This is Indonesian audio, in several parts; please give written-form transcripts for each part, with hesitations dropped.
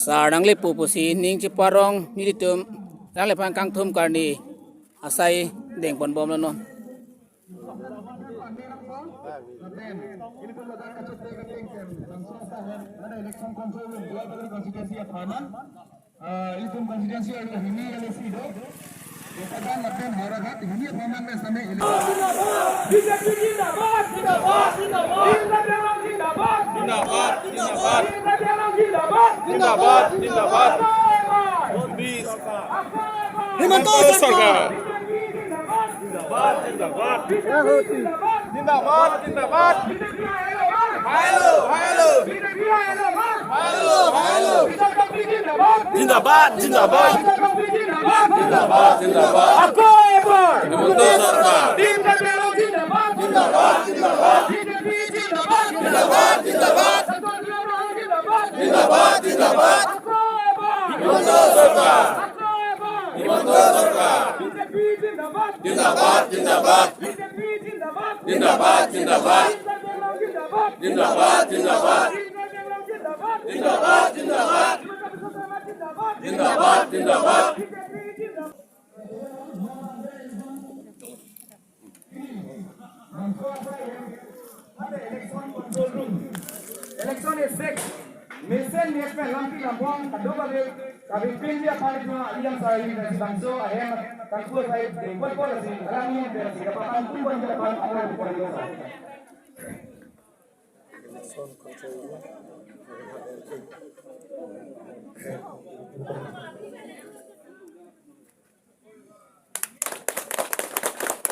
Sarang le pupusi ning ci parong ni ditum rang le pang kang thum karni asai deng pon bom no Himanta Sarkar Election is fixed. Mission Niatme Lampi Lampong Kadobabil Kabipin dia paling cuma yang saya ini bangso ayam tangkuh saya buat polisi alami berasi kapan pun pun kita paling awal polisi.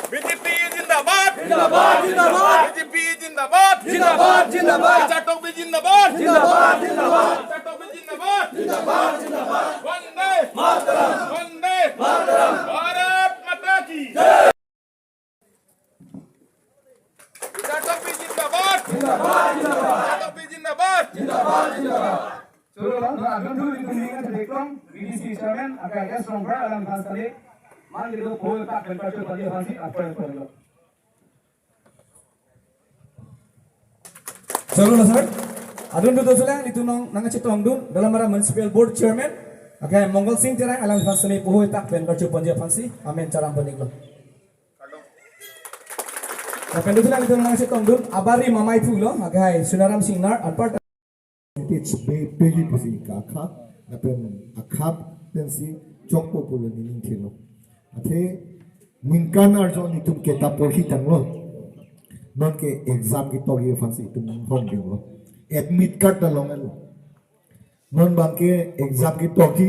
BJP जिंदाबाद जिंदाबाद जिंदाबाद BJP जिंदाबाद जिंदाबाद जिंदाबाद चाटोक भी जिंदाबाद जिंदाबाद जिंदाबाद चाटोक भी जिंदाबाद जिंदाबाद जिंदाबाद वंदे मातरम वंदे मातरम भारत माता की जय चाटोक भी जिंदाबाद जिंदाबाद जिंदाबाद चाटोक भी जिंदाबाद जिंदाबाद जिंदाबाद Seluruh akan dulu dibandingkan direkom BDC Chairman akan ada stronger dalam translate. Mari kita boleh tak berkata pada hasil apa yang perlu. Salulah sir. Adun betul sulang ditunong nangacitong dun dalam ara municipal board chairman. Okay, Mongol Singh terang alam fasli puhui tak pen kerja panja fansi. Amen carang peniklo. Akan betul sulang ditunong nangacitong dun abari mamai pulo. Okay, Sunaram Singnar anpart. Pitch begi pusi kakak, napen akap pensi chokpo pulo nining thilo. Ate ningkan arjo ni tum kita porhi tanglo. Non ke exam ki togi fansi tum hon dilo. Admit card dalong elo. Non bangke exam ki togi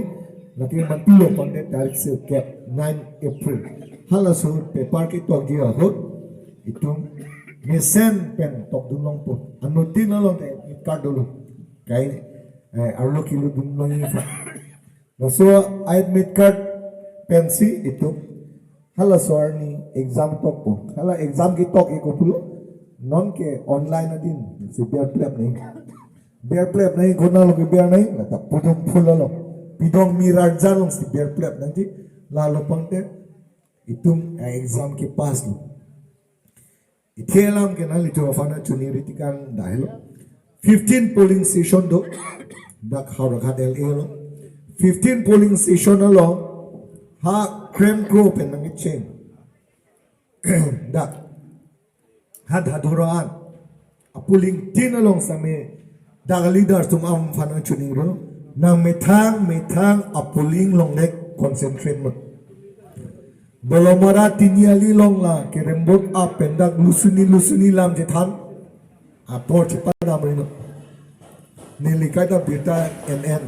nati mantilo pande tarik se ke 9 April. Hala so paper ki togi ahot itum mesen pen tok dunong po. Anutin along te admit card dolo. Kay arlo kilo dunong ni fa. So admit card pensi itu hala soar ni exam tok po hala exam ki tok eko pulo non ke online adin si bear plap nahi guna lo ke bear nahi lata pudong pulo lo pidong mirar jalong si bear plap nanti lalo pangte itum exam ki pass lo itelam ke nali to afana chuni ritikan dahilo 15 polling station do dak hawra khadel elo 15 polling station along ha krem group en nangit chen dak had haduran apuling tin along same dak leader tum am fana chuning ro nang methang apuling long nek concentrate mo bolomara tiniali long la kerembok up en dak lusuni lam je than apor chipa dam rino nilikai da beta nn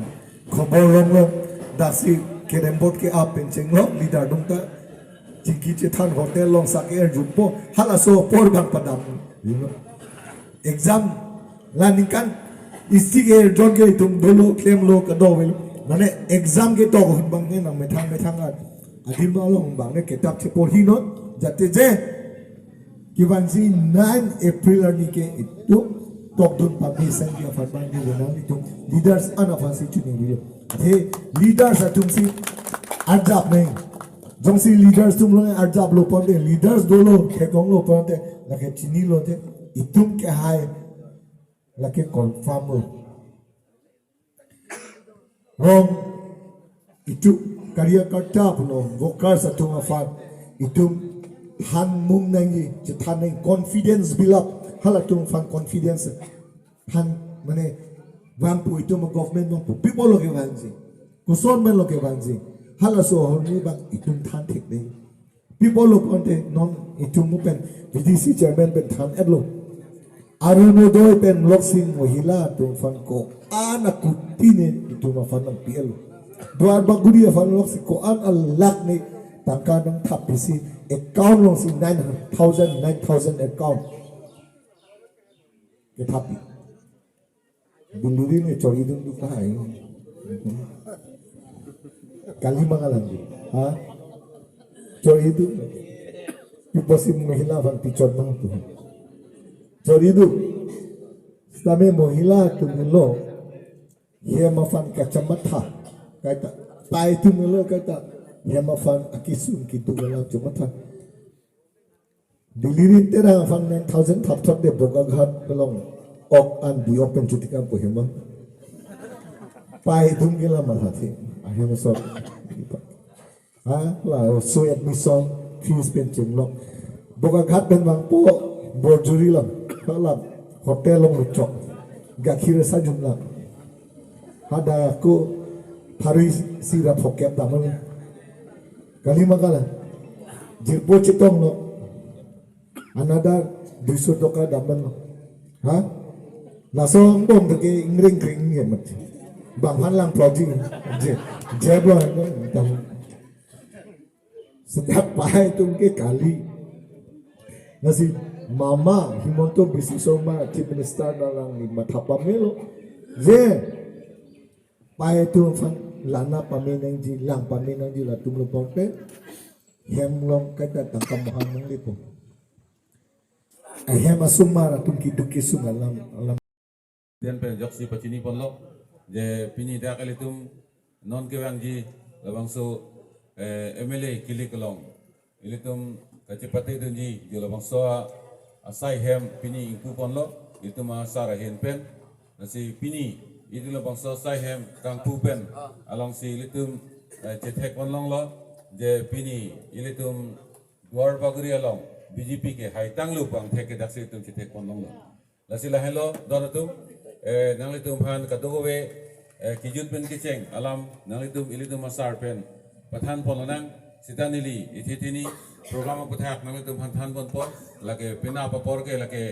khobor long dasi kerembot ke up penceng lo leader dungta jiki cethan hotel long sak air jumpo halaso por bang padam exam laning kan isti ke jon ke tum dolo claim lo ka do wel mane exam ke to bang ne nang methang adim long bang ne ketap che por hino jate je kiwansi 9 April ni ke itu tok dun permission dia farman ni wenang itu leaders anafasi chuni video hey leaders atum si arjap nahi jong si leaders tum lo arjap lo pande leaders dolo khekong lo pande lake chini lo te itum ke hai lake confirm lo Hong itu karya kerja puno vokal satu ngafat itu han mung nangi cetan nang confidence build up halatung fan confidence han mane mampu itu ma government mampu people lo ke banji kuson men lo ke banji hala so honi bang itu than thik nei people lo ponte non itu mu pen VDC chairman pen than edlo Arunodoi pen loksing mohila tu fan ko anak kutine itu ma fan ng PL Dua baguri fan loksing ko an alak ni tangka ng tapisi account long si 9,000 account ke tapi dulu ni cari dulu kahai kali mangalan ha cari itu iposim mahila fan pichot bang tu cari itu same mohila tu melo ye mafan kacamata kata pai tu melo kata ye mafan akisun kitu melo kacamata dilirin tera fan 9,000 thap de boga ghat belong ok an di open chutikam po hema pai thum gila mathati ahema so ha la so admission fees pen chimlo boga ghat ben bang po borjuri lam kala hotel long chok gakhir sa jumla hada ko pharui sira phokep damal kali magala jirpo chitong no another 200 toka daman ha lasong bom ke ingring kring ye mat bang han lang projing je jeblo dam setiap pai tum ke kali nasi mama himonto bisisoma chief minister dalang ni mathapa melo je pai tu fan lana pamenang ji lang pamenang ji la tum lo ponte hemlong kata tangkam mahan nang lipo ahem asumara tum ki duki sungalam alam Tian pen jok si pacini pon lo je pini dak alitum non ke wang ji labang so MLA kili kelong ilitum kacipati dun ji jo labang so asai hem pini ingku pon lo itu ma sara hen pen nasi pini itu labang so sai hem kang pu pen along si ilitum cetek pon long lo je pini ilitum duar bagri along BJP ke hai tang lu bang thek ke dak si tum cetek pon long lo lasila hello donatum nang litum han kadowe kijut pen kiceng alam nang litum ilitum masar pen pathan polonang sitanili ithitini program pathak nang litum han than bon por lage pena papor ke lage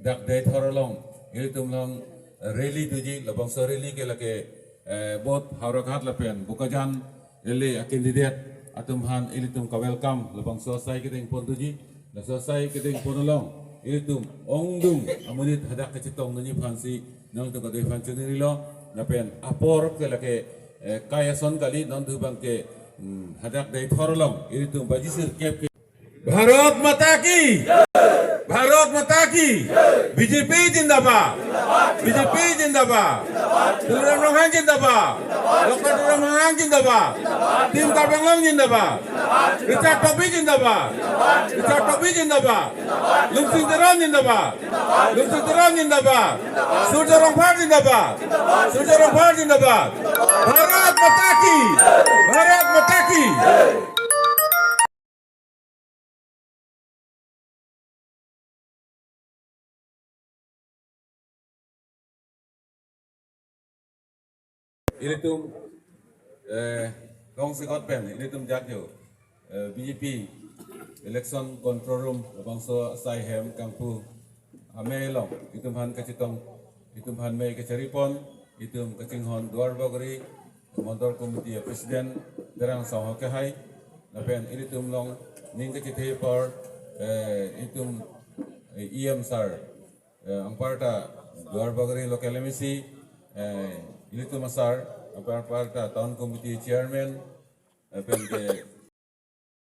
dak dei thorolong ilitum long rally tuji labang so rally ke lage bot haurakhat la pen bukajan ele candidate atum han ilitum ka welcome labang so sai ke ding pon tuji la so sai ke ding ponolong ilitum ongdung amunit hadak ke chitong ni phansi nang tu kadai fan chuni lo na pen apor ke lake kaya son kali non tu bang ke hadak dai thorolong iri tu baji sir kep ke Bharat माता की भारत माता की बीजेपी जिंदाबाद बीजेपी जिंदाबाद दुर्गम रोहान जिंदाबाद डॉक्टर दुर्गम रोहान जिंदाबाद टीम कारबेंगलों जिंदाबाद रिचार्ड टॉपी जिंदाबाद रिचार्ड टॉपी जिंदाबाद लुमसिंग तेरान जिंदाबाद लुमसिंग तेरान जिंदाबाद सूर्य रोंगफार जिंदाबाद सूर्य रोंगफार जिंदाबाद भारत माता की भारत माता की ilitum kong sikot pen ilitum jakyo BJP election control room bangso sai hem kangpu amelong itum han kacitong itum han me kacaripon itum kacinghon duar bagri motor committee president derang saho ke hai na pen ilitum long ning kacithe por itum EM sir angparta duar bagri local MC ilitum masar aparta town committee chairman pen ke